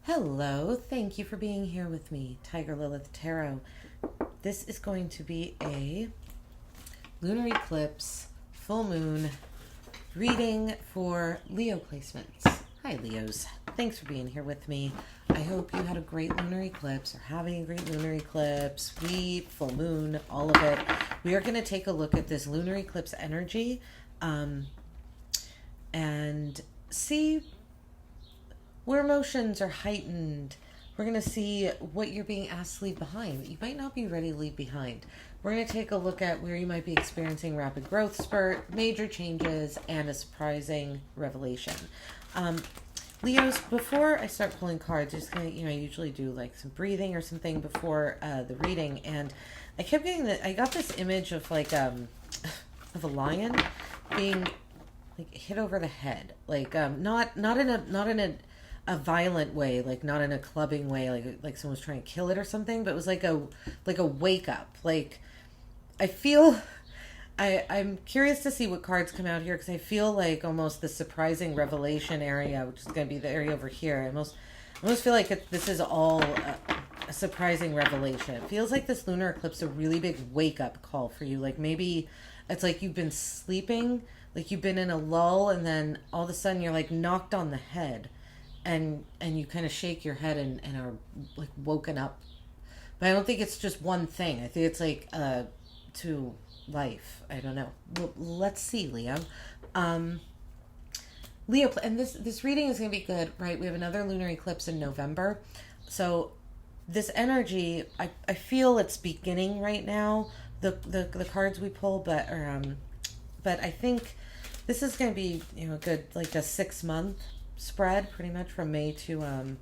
Hello, thank you for being here with me, Tiger Lilith Tarot. This is going to be a lunar eclipse, full moon reading for Leo placements. Hi, Leos. Thanks for being here with me. I hope you had a great lunar eclipse or having a great lunar eclipse, week, full moon, all of it. We are going to take a look at this lunar eclipse energy and see where emotions are heightened. We're going to see what you're being asked to leave behind that you might not be ready to leave behind. We're going to take a look at where you might be experiencing rapid growth spurt, major changes, and a surprising revelation. Leos, before I start pulling cards, just gonna, I usually do like some breathing or something before the reading, and I kept getting I got this image of like of a lion being like hit over the head, like not in a violent way, like not in a clubbing way, like someone's trying to kill it or something, but it was like a wake up. Like I feel I'm curious to see what cards come out here, because I feel like almost the surprising revelation area, which is going to be the area over here. I almost feel like this is all a surprising revelation. It feels like this lunar eclipse is a really big wake up call for you. Like maybe it's like you've been sleeping, like you've been in a lull, and then all of a sudden you're like knocked on the head. And you kind of shake your head and are like woken up. But I don't think it's just one thing. I think it's like to life. I don't know. Well, let's see, Leo. Leo, and this reading is going to be good, right? We have another lunar eclipse in November. So this energy, I feel it's beginning right now. The cards we pull, but I think this is going to be good, like a 6-month spread, pretty much from May to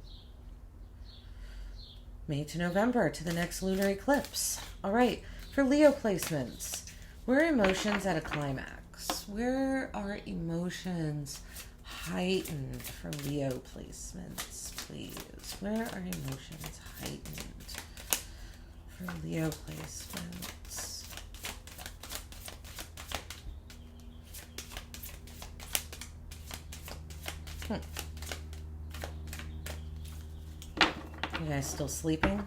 November to the next lunar eclipse. All right, for Leo placements, where are emotions at a climax? Where are emotions heightened for Leo placements, please? Where are emotions heightened for Leo placements? You guys still sleeping?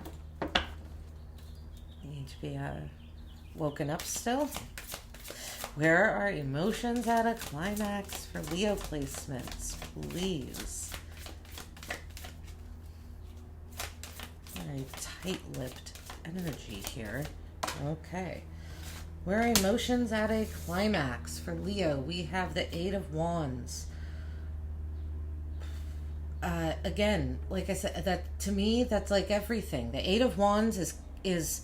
You need to be woken up still? Where are emotions at a climax for Leo placements, please? Very tight-lipped energy here. Okay. Where are emotions at a climax for Leo? We have the 8 of Wands. Again, like I said, that to me, that's like everything. The 8 of Wands is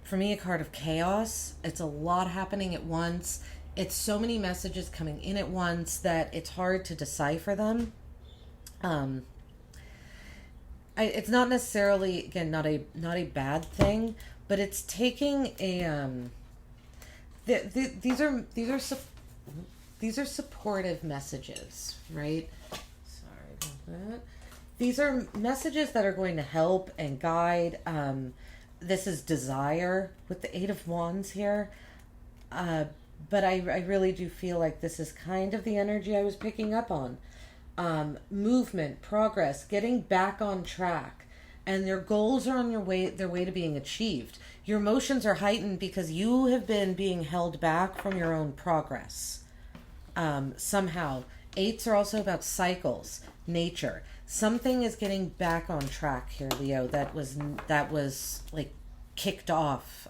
for me a card of chaos. It's a lot happening at once. It's so many messages coming in at once that it's hard to decipher them. It's not necessarily, again, not a bad thing, but it's taking a these are supportive messages, right? These are messages that are going to help and guide. This is desire with the 8 of Wands here. But I really do feel like this is kind of the energy I was picking up on. Movement, progress, getting back on track. And their goals are on their way to being achieved. Your emotions are heightened because you have been being held back from your own progress. Somehow. 8s are also about cycles, nature. Something is getting back on track here, Leo. That was like kicked off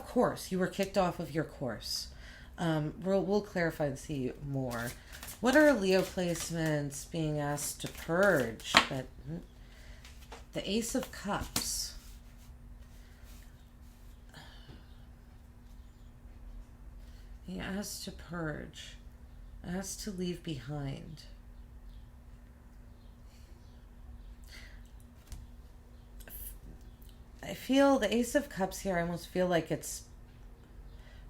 course. You were kicked off of your course. We'll clarify and see more. What are Leo placements being asked to purge? But the Ace of Cups. Being asked to purge. Asked to leave behind. I feel the Ace of Cups here, I almost feel like it's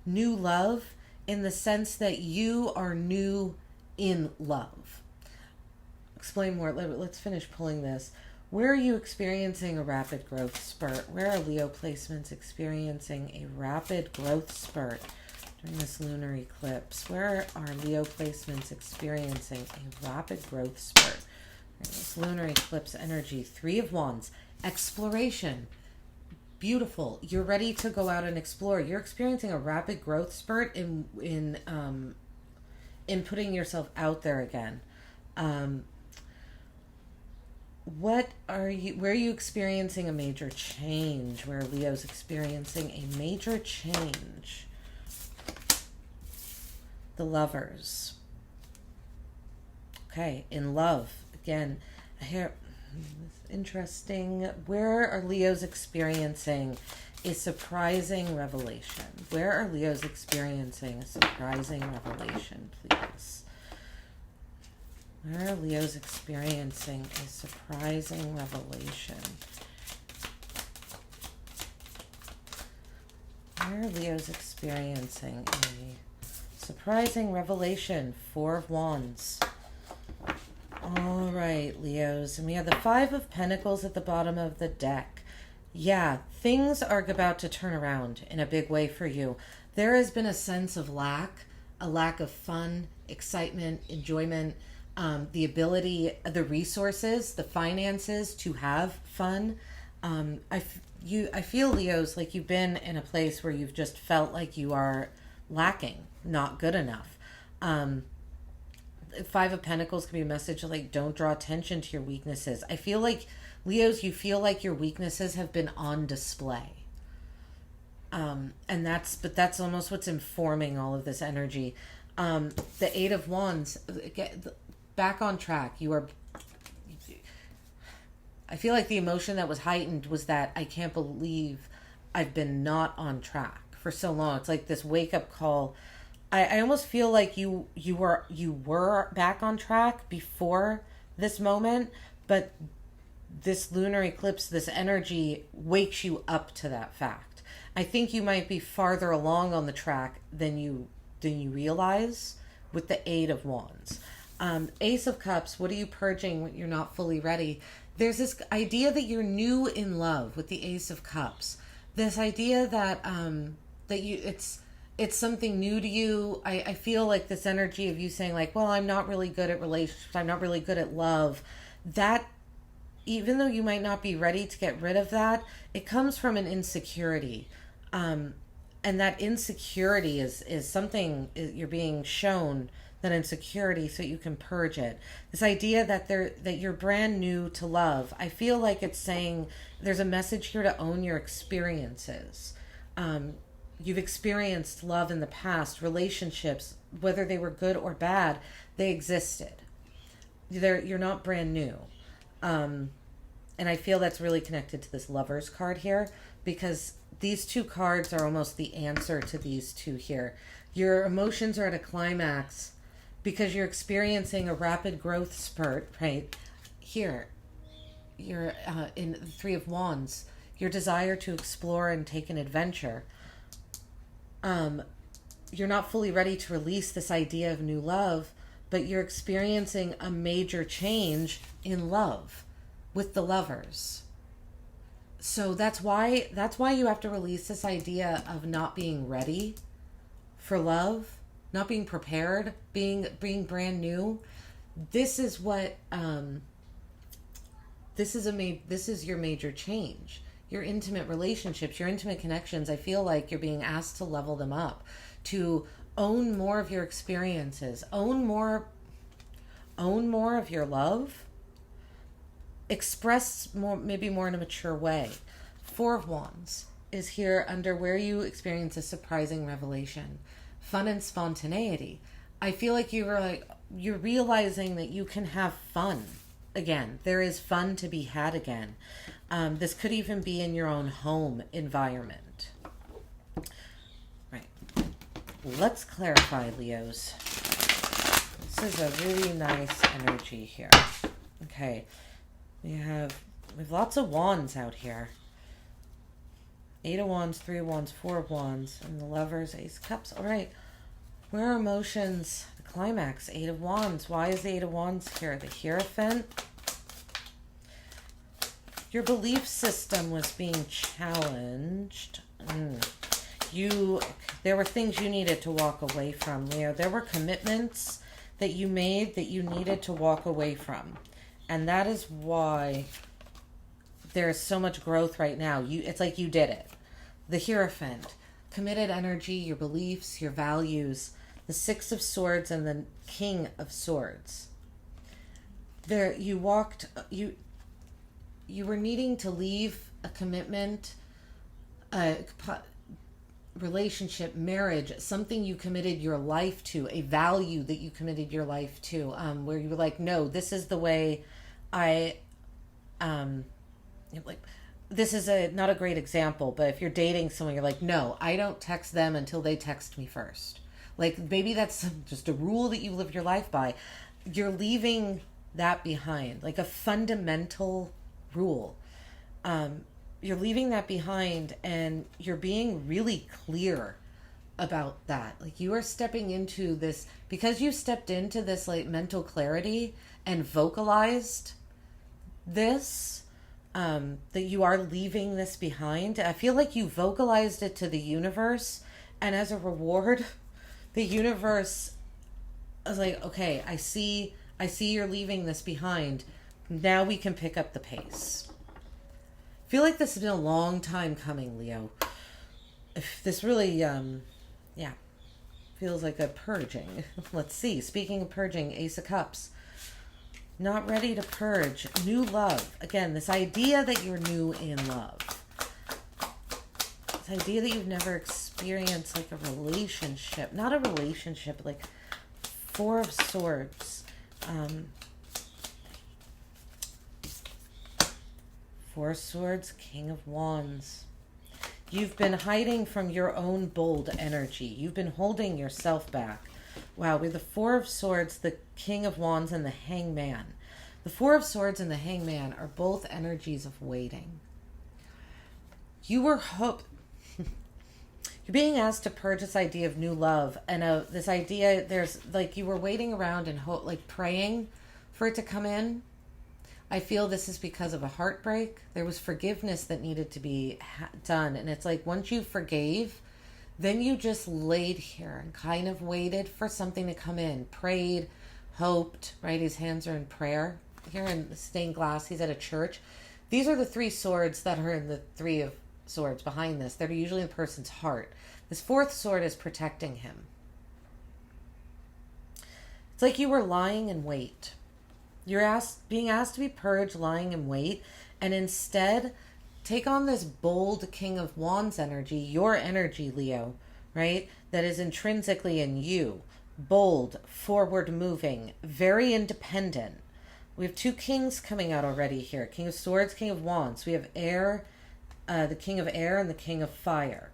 new love in the sense that you are new in love. Explain more. Let's finish pulling this. Where are you experiencing a rapid growth spurt? Where are Leo placements experiencing a rapid growth spurt during this lunar eclipse? Where are Leo placements experiencing a rapid growth spurt This lunar eclipse energy, 3 of Wands, exploration. Beautiful. You're ready to go out and explore. You're experiencing a rapid growth spurt in putting yourself out there again. Where are you experiencing a major change? Where Leo's experiencing a major change? The Lovers. Okay, in love. Again, here, interesting. Where are Leos experiencing a surprising revelation? Where are Leos experiencing a surprising revelation, please? Where are Leos experiencing a surprising revelation? Where are Leos experiencing a surprising revelation? 4 of Wands. All right, Leos. And we have the 5 of Pentacles at the bottom of the deck. Yeah, things are about to turn around in a big way for you. There has been a sense of a lack of fun, excitement, enjoyment, the ability, the resources, the finances to have fun. I feel, Leos, like you've been in a place where you've just felt like you are lacking, not good enough. 5 of Pentacles can be a message like, don't draw attention to your weaknesses. I feel like, Leos, you feel like your weaknesses have been on display. But that's almost what's informing all of this energy. The 8 of Wands, back on track. I feel like the emotion that was heightened was that I can't believe I've been not on track for so long. It's like this wake-up call. I almost feel like you were back on track before this moment, but this lunar eclipse, this energy wakes you up to that fact. I think you might be farther along on the track than you realize with the 8 of Wands. Ace of Cups, what are you purging when you're not fully ready? There's this idea that you're new in love with the Ace of Cups. This idea that it's something new to you. I feel like this energy of you saying like, well, I'm not really good at relationships. I'm not really good at love. That, even though you might not be ready to get rid of that, it comes from an insecurity. And that insecurity is something you're being shown, that insecurity, so you can purge it. This idea that you're brand new to love. I feel like it's saying there's a message here to own your experiences. You've experienced love in the past, relationships, whether they were good or bad, they existed. You're not brand new. And I feel that's really connected to this Lovers card here, because these 2 cards are almost the answer to these 2 here. Your emotions are at a climax because you're experiencing a rapid growth spurt, right? Here, you're in the 3 of Wands, your desire to explore and take an adventure. You're not fully ready to release this idea of new love, but you're experiencing a major change in love with the Lovers. So that's why you have to release this idea of not being ready for love, not being prepared, being brand new. This is what this is your major change. Your intimate relationships, your intimate connections, I feel like you're being asked to level them up, to own more of your experiences, own more of your love, express more, maybe more in a mature way. 4 of Wands is here under where you experience a surprising revelation, fun and spontaneity. I feel like you're realizing that you can have fun again. There is fun to be had again. This could even be in your own home environment. Right. Let's clarify, Leos. This is a really nice energy here. Okay. We have lots of wands out here. 8 of Wands, 3 of Wands, 4 of Wands, and the Lovers, Ace of Cups. All right. Where are emotions? The climax, 8 of Wands. Why is the 8 of Wands here? The Hierophant. Your belief system was being challenged. There were things you needed to walk away from, Leo. There were commitments that you made that you needed to walk away from. And that is why there's so much growth right now. It's like you did it. The Hierophant, committed energy, your beliefs, your values, the Six of Swords and the King of Swords. There you were needing to leave a commitment, a relationship, marriage, something you committed your life to, a value that you committed your life to, where you were like, no, this is the way I, like, this is not a great example, but if you're dating someone, you're like, no, I don't text them until they text me first. Like, maybe that's just a rule that you live your life by. You're leaving that behind, like a fundamental rule. You're leaving that behind, and you're being really clear about that. Like, you are stepping into this, because you stepped into this like mental clarity and vocalized this, that you are leaving this behind. I feel like you vocalized it to the universe, and as a reward, the universe was like, okay, I see you're leaving this behind. Now we can pick up the pace. I feel like this has been a long time coming, Leo. If this really, feels like a purging. Let's see. Speaking of purging, Ace of Cups. Not ready to purge. New love. Again, this idea that you're new in love. This idea that you've never experienced like a relationship. Not a relationship, like Four of Swords. Four of Swords, King of Wands. You've been hiding from your own bold energy. You've been holding yourself back. Wow, we have the Four of Swords, the King of Wands, and the Hangman. The Four of Swords and the Hangman are both energies of waiting. You were you're being asked to purge this idea of new love, and this idea, there's like you were waiting around and like praying for it to come in. I feel this is because of a heartbreak. There was forgiveness that needed to be done, and it's like once you forgave, then you just laid here and kind of waited for something to come in. Prayed, hoped, right? His hands are in prayer. Here in the stained glass, he's at a church. These are the three swords that are in the Three of Swords behind this. They're usually in the person's heart. This fourth sword is protecting him. It's like you were lying in wait. You're being asked to be purged, lying in wait, and instead take on this bold King of Wands energy, your energy, Leo, right? That is intrinsically in you. Bold, forward moving, very independent. We have two kings coming out already here. King of Swords, King of Wands. We have air, the King of Air and the King of Fire.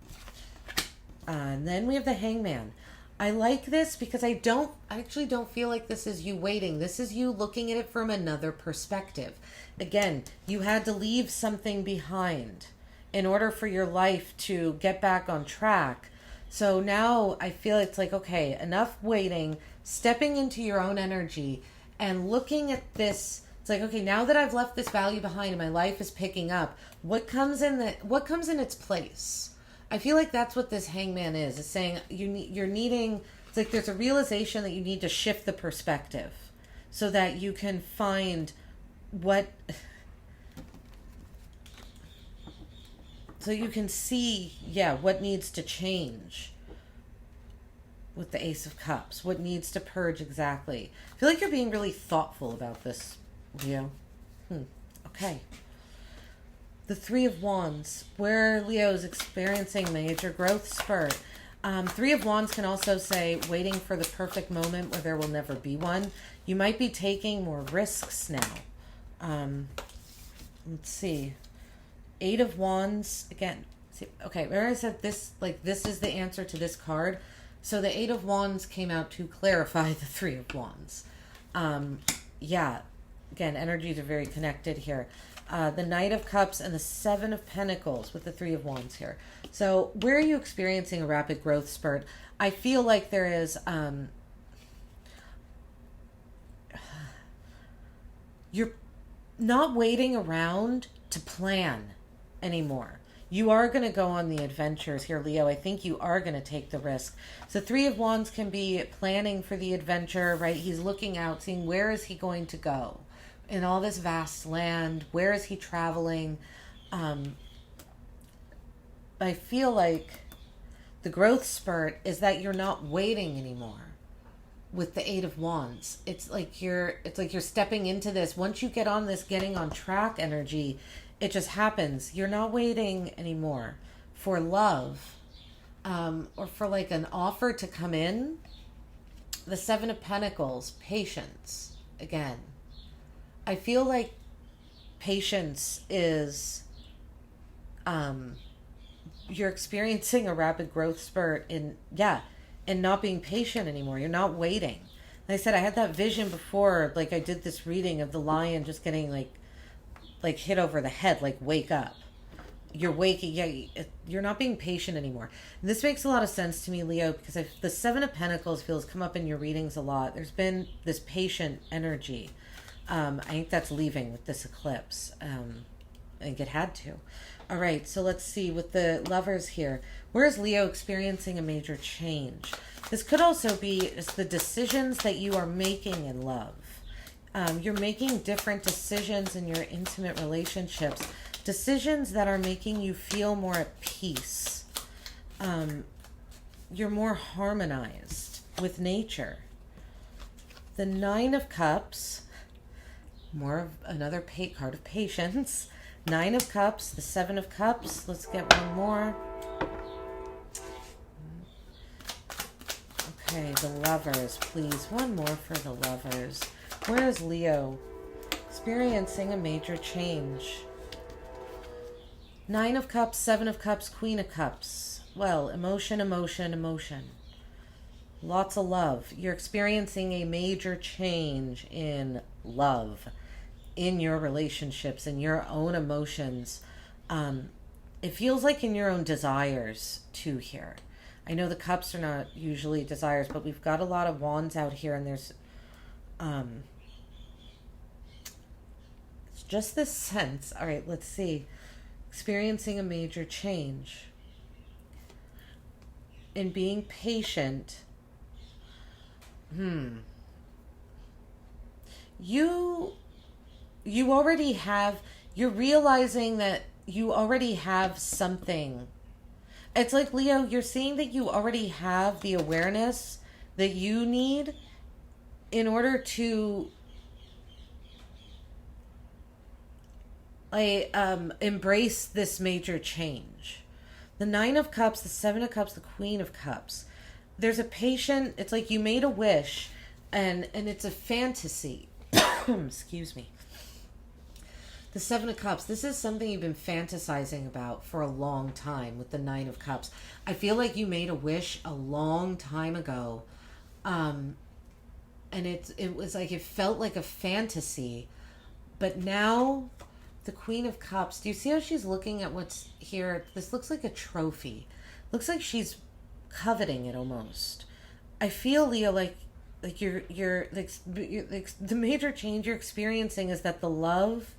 And then we have the Hangman. I like this because I actually don't feel like this is you waiting. This is you looking at it from another perspective. Again, you had to leave something behind in order for your life to get back on track. So now I feel it's like, okay, enough waiting, stepping into your own energy and looking at this. It's like, okay, now that I've left this value behind and my life is picking up, what comes in its place? I feel like that's what this Hangman is. It's saying you're needing, it's like there's a realization that you need to shift the perspective so that you can find so you can see, what needs to change with the Ace of Cups. What needs to purge exactly. I feel like you're being really thoughtful about this, Leo. Okay. The Three of Wands, where Leo is experiencing major growth spurt. Three of Wands can also say waiting for the perfect moment where there will never be one. You might be taking more risks now. Let's see. Eight of Wands, again. Okay, remember I said this is the answer to this card. So the Eight of Wands came out to clarify the Three of Wands. Again, energies are very connected here. The Knight of Cups and the Seven of Pentacles with the Three of Wands here. So where are you experiencing a rapid growth spurt? I feel like there is, you're not waiting around to plan anymore. You are going to go on the adventures here, Leo. I think you are going to take the risk. So Three of Wands can be planning for the adventure, right? He's looking out, seeing where is he going to go? in all this vast land. Where is he traveling? I feel like the growth spurt is that you're not waiting anymore. With the Eight of Wands, it's like you're stepping into this. Once you get on this getting on track energy, it just happens. You're not waiting anymore for love, or for like an offer to come in. The Seven of Pentacles, patience again. I feel like patience is, you're experiencing a rapid growth spurt in not being patient anymore. You're not waiting. Like I said, I had that vision before, like I did this reading of the lion just getting like hit over the head, like wake up. You're waking, you're not being patient anymore. And this makes a lot of sense to me, Leo, because the Seven of Pentacles feels come up in your readings a lot. There's been this patient energy. I think that's leaving with this eclipse. I think it had to. All right, so let's see with the Lovers here. Where is Leo experiencing a major change? This could also be the decisions that you are making in love. You're making different decisions in your intimate relationships. Decisions that are making you feel more at peace. You're more harmonized with nature. The Nine of Cups, more of another card of patience. Nine of Cups, the Seven of Cups. Let's get one more. Okay, the Lovers, please. One more for the Lovers. Where is Leo experiencing a major change? Nine of Cups, Seven of Cups, Queen of Cups. Well, emotion, emotion, emotion. Lots of love. You're experiencing a major change in love, in your relationships, in your own emotions. It feels like in your own desires too here. I know the cups are not usually desires, but we've got a lot of wands out here, and there's it's just this sense. All right, let's see. Experiencing a major change in being patient. You already have, you're realizing that you already have something. It's like, Leo, you're seeing that you already have the awareness that you need in order to embrace this major change. The Nine of Cups, the Seven of Cups, the Queen of Cups. There's a patient, it's like you made a wish and it's a fantasy. Excuse me. The Seven of Cups. This is something you've been fantasizing about for a long time with the Nine of Cups. I feel like you made a wish a long time ago. And it was like, it felt like a fantasy. But now, the Queen of Cups. Do you see how she's looking at what's here? This looks like a trophy. Looks like she's coveting it almost. I feel, Leo, like you're the major change you're experiencing is that the love,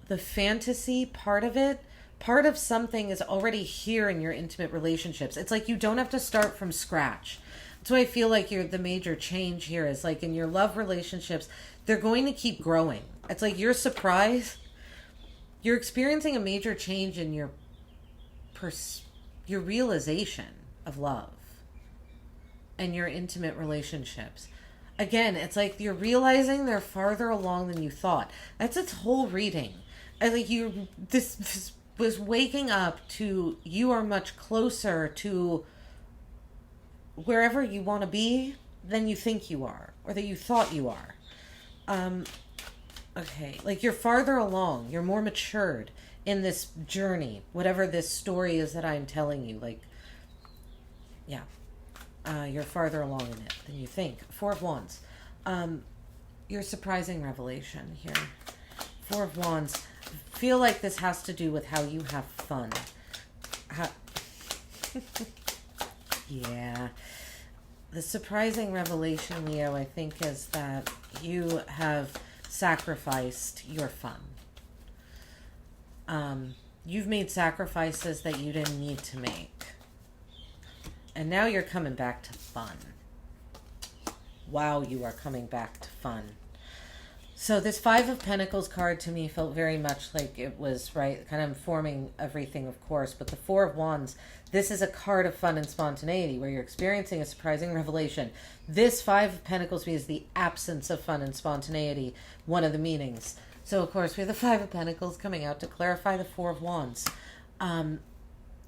the fantasy part of it, part of something is already here in your intimate relationships. It's like you don't have to start from scratch. That's why I feel like the major change here is like in your love relationships, they're going to keep growing. It's like you're surprised. You're experiencing a major change in your realization of love and your intimate relationships. Again, it's like you're realizing they're farther along than you thought. That's its whole reading. I think this was waking up to, you are much closer to wherever you want to be than you think you are, or that you thought you are. Okay, like you're farther along, you're more matured in this journey, whatever this story is that I'm telling you. Like, yeah, you're farther along in it than you think. Four of Wands. Your surprising revelation here. Four of Wands. Feel like this has to do with how you have fun. Yeah. The surprising revelation, Leo, I think, is that you have sacrificed your fun. You've made sacrifices that you didn't need to make. And now you're coming back to fun. Wow, you are coming back to fun. So this Five of Pentacles card to me felt very much like it was, right, kind of informing everything, of course. But the Four of Wands, this is a card of fun and spontaneity where you're experiencing a surprising revelation. This Five of Pentacles is the absence of fun and spontaneity, one of the meanings. So, of course, we have the Five of Pentacles coming out to clarify the Four of Wands.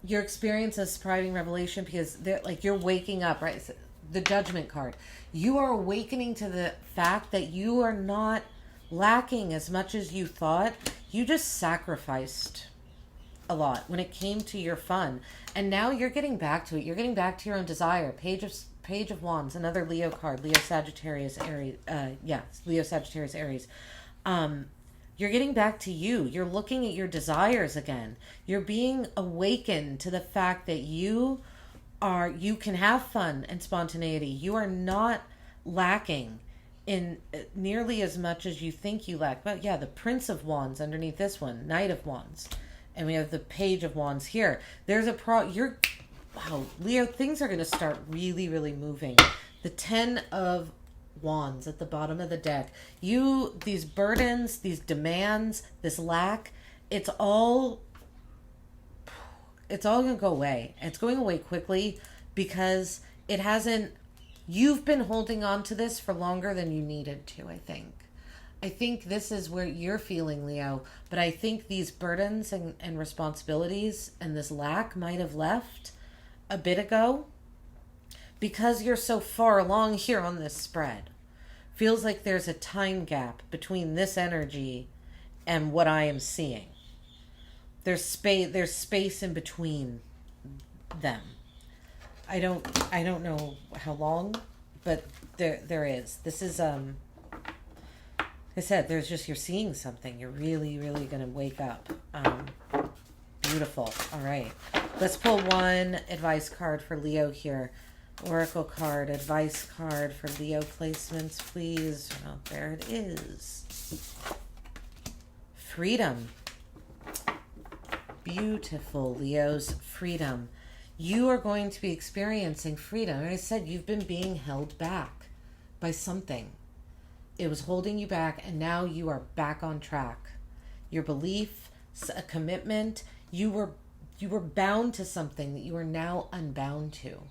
You're experiencing a surprising revelation because you're waking up, right? The Judgment card. You are awakening to the fact that you are not lacking as much as you thought. You just sacrificed a lot when it came to your fun, and now you're getting back to it. You're getting back to your own desire. Page of Wands, another Leo card. Leo, Sagittarius, Aries. Leo, Sagittarius, Aries. You're getting back to you. You're looking at your desires again. You're being awakened to the fact that you can have fun and spontaneity. You are not lacking in nearly as much as you think you lack. But yeah, the Prince of Wands underneath this one, Knight of Wands. And we have the Page of Wands here. There's wow, Leo, things are going to start really, really moving. The 10 of Wands at the bottom of the deck. These burdens, these demands, this lack, it's all going to go away. It's going away quickly because you've been holding on to this for longer than you needed to, I think. I think this is where you're feeling, Leo, but I think these burdens and responsibilities and this lack might have left a bit ago because you're so far along here on this spread. Feels like there's a time gap between this energy and what I am seeing. There's space in between them. I don't know how long, but there is. This is I said, you're seeing something. You're really, really going to wake up. Beautiful. All right. Let's pull one advice card for Leo here. Oracle card, advice card for Leo placements, please. Oh, there it is. Freedom. Beautiful, Leos. Freedom. You are going to be experiencing freedom. And I said you've been being held back by something. It was holding you back, and now you are back on track. Your belief, a commitment, you were bound to something that you are now unbound to.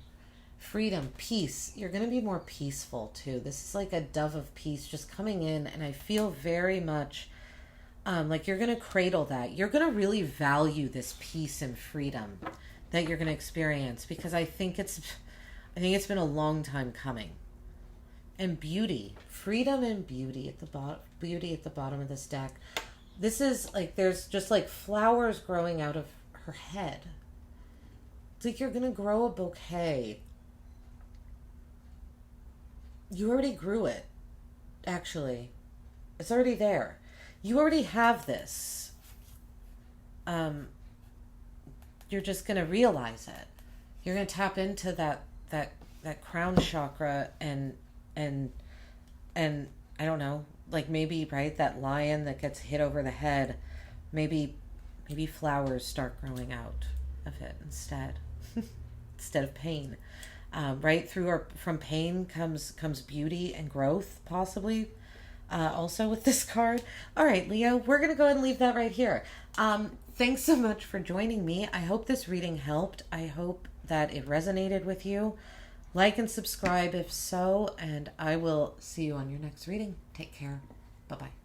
Freedom, peace. You're going to be more peaceful too. This is like a dove of peace just coming in, and I feel very much like you're going to cradle that. You're going to really value this peace and freedom that you're going to experience because I think it's been a long time coming. And beauty, freedom and beauty at the bottom of this deck. This is like there's just like flowers growing out of her head. It's like you're gonna grow a bouquet. You already grew it, actually. It's already there. You already have this. You're just gonna realize it. You're gonna tap into that crown chakra and I don't know, like maybe, right, that lion that gets hit over the head, maybe flowers start growing out of it instead of pain. Right, from pain comes beauty and growth, possibly. Also with this card. All right, Leo, we're gonna go ahead and leave that right here. Thanks so much for joining me. I hope this reading helped. I hope that it resonated with you. Like and subscribe if so, and I will see you on your next reading. Take care. Bye-bye.